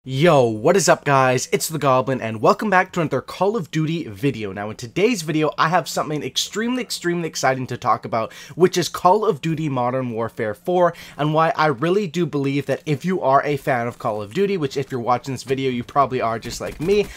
Yo, what is up guys? It's the Goblin and welcome back to another Call of Duty video. Now in today's video, I have something extremely exciting to talk about, which is Call of Duty Modern Warfare 4 and why I really do believe that if you are a fan of Call of Duty, which if you're watching this video, you probably are just like me,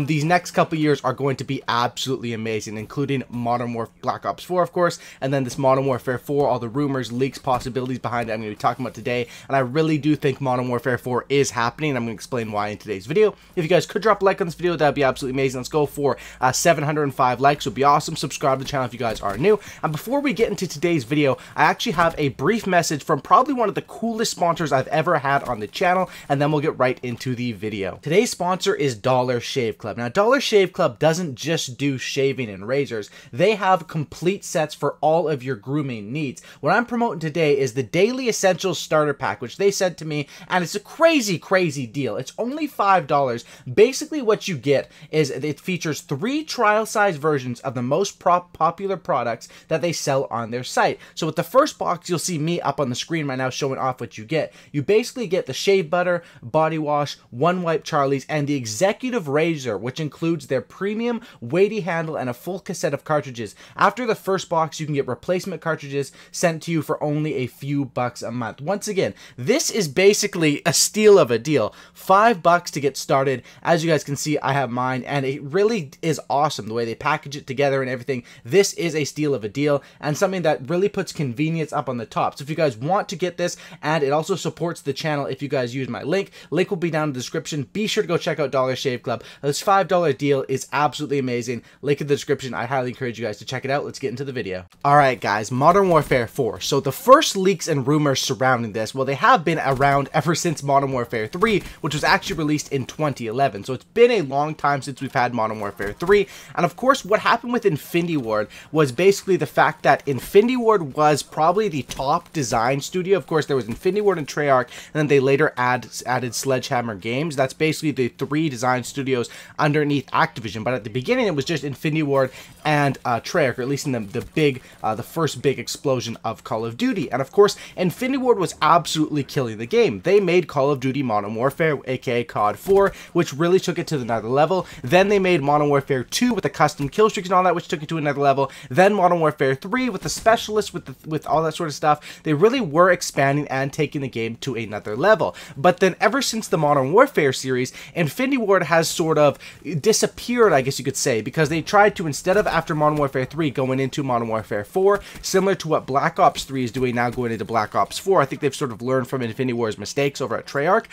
these next couple years are going to be absolutely amazing, including Modern Warfare Black Ops 4 of course, and then this Modern Warfare 4, all the rumors, leaks, possibilities behind it I'm going to be talking about today, and I really do think Modern Warfare 4 is happening. I'm going to explain why in today's video. If you guys could drop a like on this video, that'd be absolutely amazing. Let's go for 705 likes, would be awesome. Subscribe to the channel if you guys are new. And before we get into today's video, I actually have a brief message from probably one of the coolest sponsors I've ever had on the channel, and then we'll get right into the video. Today's sponsor is Dollar Shave Club. Now, Dollar Shave Club doesn't just do shaving and razors. They have complete sets for all of your grooming needs. What I'm promoting today is the Daily Essentials Starter Pack, which they sent to me, and it's a crazy deal. It's only $5. Basically what you get is it features 3 trial size versions of the most popular products that they sell on their site. So with the first box, you'll see me up on the screen right now showing off what you get. You basically get the shave butter, body wash, One Wipe Charlie's, and the executive razor, which includes their premium weighty handle and a full cassette of cartridges. After the first box, you can get replacement cartridges sent to you for only a few bucks a month. Once again, this is basically a steal of a deal. $5 to get started. As you guys can see, I have mine, and it really is awesome the way they package it together and everything. This is a steal of a deal and something that really puts convenience up on the top. So if you guys want to get this, and it also supports the channel if you guys use my link will be down in the description. Be sure to go check out Dollar Shave Club. This $5 deal is absolutely amazing. Link in the description. I highly encourage you guys to check it out. Let's get into the video. Alright guys, Modern Warfare 4. So the first leaks and rumors surrounding this, well, they have been around ever since Modern Warfare 3, which was actually released in 2011. So it's been a long time since we've had Modern Warfare 3. And of course, what happened with Infinity Ward was basically the fact that Infinity Ward was probably the top design studio. Of course, there was Infinity Ward and Treyarch, and then they later added Sledgehammer Games. That's basically the 3 design studios underneath Activision. But at the beginning, it was just Infinity Ward and Treyarch, or at least in the first big explosion of Call of Duty. And of course, Infinity Ward was absolutely killing the game. They made Call of Duty Modern Warfare, aka COD 4, which really took it to another level. Then they made Modern Warfare 2 with the custom kill streaks and all that, which took it to another level. Then Modern Warfare 3 with the specialists, with all that sort of stuff. They really were expanding and taking the game to another level. But then ever since the Modern Warfare series, Infinity Ward has sort of disappeared, I guess you could say, because they tried to, instead of after Modern Warfare 3 going into Modern Warfare 4, similar to what Black Ops 3 is doing now going into Black Ops 4. I think they've sort of learned from Infinity Ward's mistakes over at Treyarch.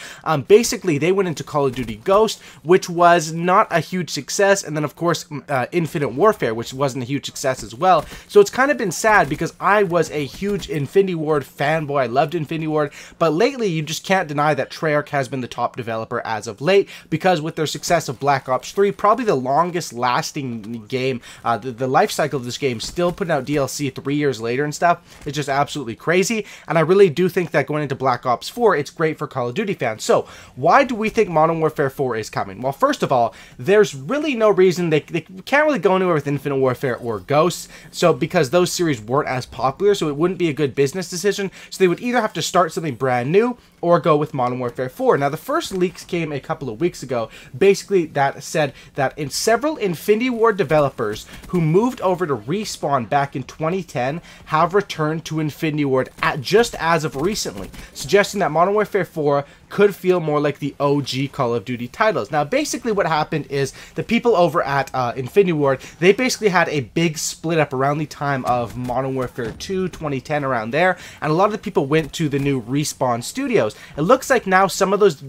Basically, they went into Call of Duty Ghost, which was not a huge success, and then of course Infinite Warfare, which wasn't a huge success as well. So it's kind of been sad because I was a huge Infinity Ward fanboy. I loved Infinity Ward, but lately you just can't deny that Treyarch has been the top developer as of late, because with their success of Black Ops 3, probably the longest lasting game, the life cycle of this game, still putting out DLC 3 years later and stuff, it's just absolutely crazy. And I really do think that going into Black Ops 4, it's great for Call of Duty fans. So why do we think Modern Warfare 4 is coming? Well, first of all, there's really no reason they can't really go anywhere with Infinite Warfare or Ghosts, so because those series weren't as popular, so it wouldn't be a good business decision. So they would either have to start something brand new or go with Modern Warfare 4. Now, the first leaks came a couple of weeks ago, basically that said that in several Infinity Ward developers who moved over to Respawn back in 2010 have returned to Infinity Ward just as of recently, suggesting that Modern Warfare 4 could feel more like the OG Call of Duty titles. Now, basically what happened is the people over at Infinity Ward, they basically had a big split up around the time of Modern Warfare 2, 2010, around there, and a lot of the people went to the new Respawn studios. It looks like now some of those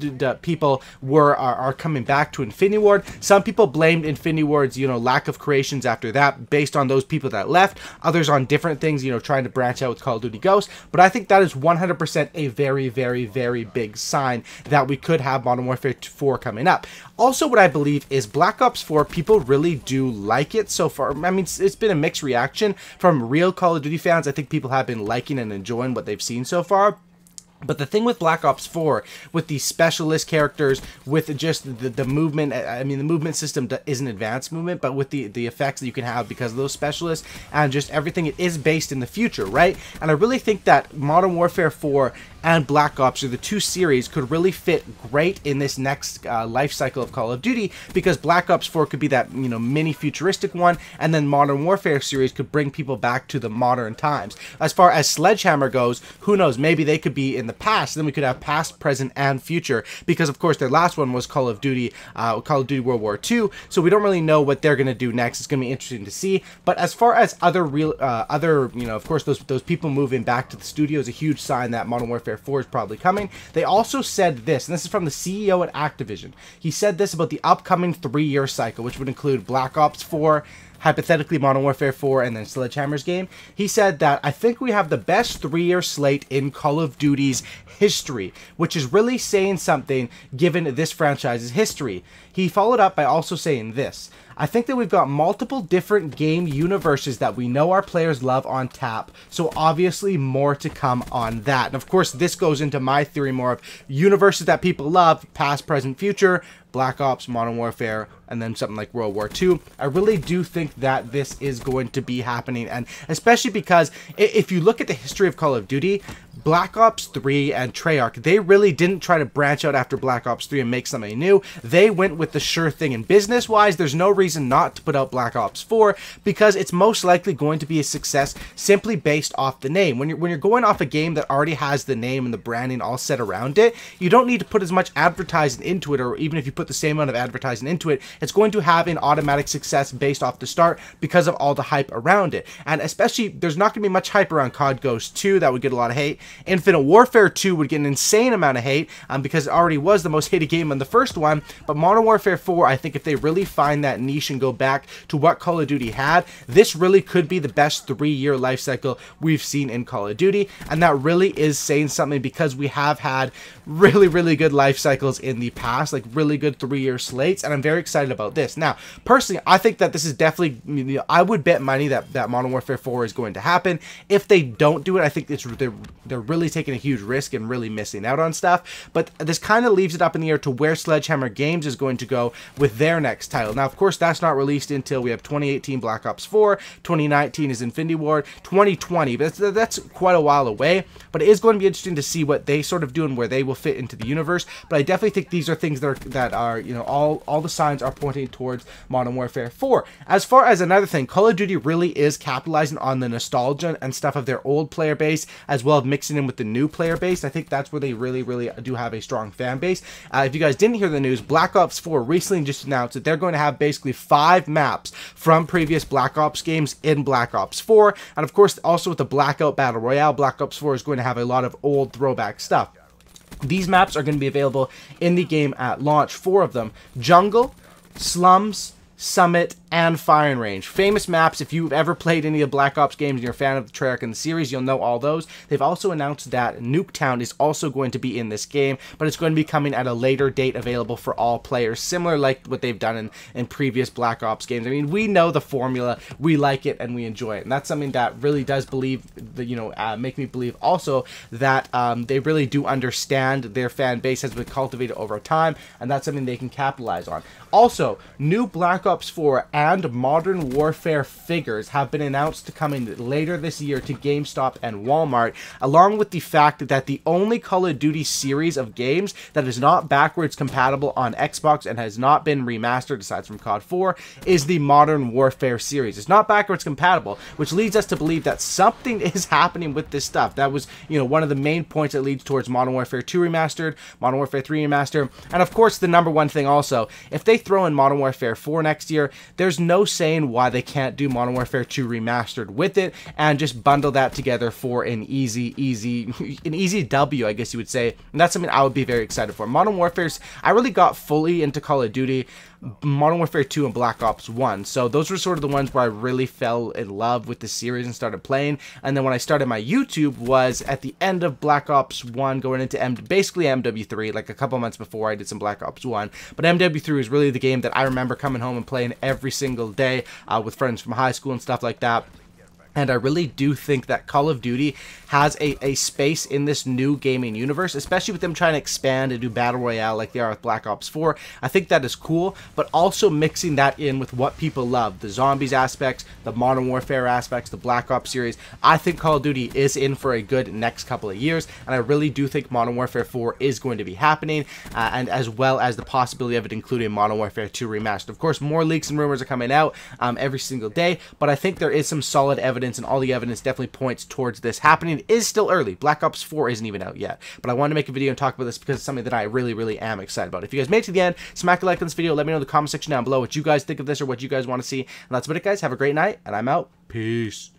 people are coming back to Infinity Ward. Some people blamed Infinity Ward's, lack of creations after that, based on those people that left. Others on different things, trying to branch out with Call of Duty Ghosts. But I think that is 100% a very big sign that we could have Modern Warfare 4 coming up. Also, what I believe is Black Ops 4, people really do like it so far. I mean, it's been a mixed reaction from real Call of Duty fans. I think people have been liking and enjoying what they've seen so far. But the thing with Black Ops 4, with the specialist characters, with just the movement, I mean, the movement system isn't advanced movement, but with the effects that you can have because of those specialists, and just everything, it is based in the future, right? And I really think that Modern Warfare 4 and Black Ops, or the two series, could really fit great in this next life cycle of Call of Duty, because Black Ops 4 could be that, you know, mini futuristic one, and then Modern Warfare series could bring people back to the modern times. As far as Sledgehammer goes, who knows, maybe they could be in the past, then we could have past, present, and future, because of course their last one was Call of Duty World War II, so we don't really know what they're going to do next. It's going to be interesting to see. But as far as other, you know, of course those people moving back to the studio is a huge sign that Modern Warfare 4 is probably coming. They also said this, and this is from the CEO at Activision. He said this about the upcoming 3-year cycle, which would include Black Ops 4, hypothetically Modern Warfare 4, and then Sledgehammer's game. He said that, "I think we have the best 3-year slate in Call of Duty's history," which is really saying something given this franchise's history. He followed up by also saying this: "I think that we've got multiple different game universes that we know our players love on tap, so obviously more to come on that." And of course, this goes into my theory more of universes that people love, past, present, future, Black Ops, Modern Warfare, and then something like World War II. I really do think that this is going to be happening, and especially because if you look at the history of Call of Duty, Black Ops 3 and Treyarch, they really didn't try to branch out after Black Ops 3 and make something new. They went with the sure thing, and business-wise, there's no reason not to put out Black Ops 4, because it's most likely going to be a success simply based off the name. When you're going off a game that already has the name and the branding all set around it, you don't need to put as much advertising into it, or even if you put the same amount of advertising into it, it's going to have an automatic success based off the start because of all the hype around it. And especially, there's not going to be much hype around COD Ghost 2. That would get a lot of hate. Infinite Warfare 2 would get an insane amount of hate because it already was the most hated game on the first one. But Modern Warfare 4, I think if they really find that niche and go back to what Call of Duty had, this really could be the best 3-year life cycle we've seen in Call of Duty. And that really is saying something, because we have had really, really good life cycles in the past, like really good 3-year slates, and I'm very excited about this. Now, personally, I think that this is definitely, you know, I would bet money that Modern Warfare 4 is going to happen. If they don't do it, I think they're really taking a huge risk and really missing out on stuff. But this kind of leaves it up in the air to where Sledgehammer Games is going to go with their next title. Now, of course, that's not released until we have 2018 Black Ops 4, 2019 is Infinity Ward, 2020, but that's quite a while away. But it is going to be interesting to see what they sort of do and where they will fit into the universe. But I definitely think these are things that are you know, all the signs are pointing towards Modern Warfare 4. As far as another thing, Call of Duty really is capitalizing on the nostalgia and stuff of their old player base, as well as mixing in with the new player base. I think that's where they really, really do have a strong fan base. If you guys didn't hear the news, Black Ops 4 recently just announced that they're going to have basically 5 maps from previous Black Ops games in Black Ops 4. And of course, also with the Blackout Battle Royale, Black Ops 4 is going to have a lot of old throwback stuff. These maps are going to be available in the game at launch. 4 of them: Jungle, Slums, Summit, and Firing Range. Famous maps. If you've ever played any of the Black Ops games and you're a fan of the Treyarch and the series, you'll know all those. They've also announced that Nuketown is also going to be in this game, but it's going to be coming at a later date, available for all players, similar like what they've done in previous Black Ops games. I mean, we know the formula, we like it, and we enjoy it, and that's something that really does make me believe also that they really do understand their fan base has been cultivated over time, and that's something they can capitalize on. Also, new Black Ops 4 and Modern Warfare figures have been announced to come in later this year to GameStop and Walmart, along with the fact that the only Call of Duty series of games that is not backwards compatible on Xbox and has not been remastered, aside from COD 4, is the Modern Warfare series. It's not backwards compatible, which leads us to believe that something is happening with this stuff. That was, you know, one of the main points that leads towards Modern Warfare 2 Remastered, Modern Warfare 3 Remastered, and of course the number one thing also, if they throw in Modern Warfare 4 next year, there's no saying why they can't do Modern Warfare 2 Remastered with it and just bundle that together for an easy W, I guess you would say. And that's something I would be very excited for. Modern Warfare's, I really got fully into Call of Duty Modern Warfare 2 and Black Ops 1. So those were sort of the ones where I really fell in love with the series and started playing. And then when I started my YouTube was at the end of Black Ops 1 going into basically MW3, like a couple months before I did some Black Ops 1. But MW3 was really the game that I remember coming home and playing every single day with friends from high school and stuff like that. And I really do think that Call of Duty has a space in this new gaming universe, especially with them trying to expand and do Battle Royale like they are with Black Ops 4. I think that is cool, but also mixing that in with what people love, the zombies aspects, the Modern Warfare aspects, the Black Ops series. I think Call of Duty is in for a good next couple of years, and I really do think Modern Warfare 4 is going to be happening, and as well as the possibility of it including Modern Warfare 2 Remastered. Of course, more leaks and rumors are coming out every single day, but I think there is some solid evidence, and all the evidence definitely points towards this happening. It is still early. Black Ops 4 isn't even out yet, but I wanted to make a video and talk about this because it's something that I really am excited about. If you guys made it to the end, smack a like on this video. Let me know in the comment section down below what you guys think of this or what you guys want to see. And that's about it, guys. Have a great night, and I'm out. Peace.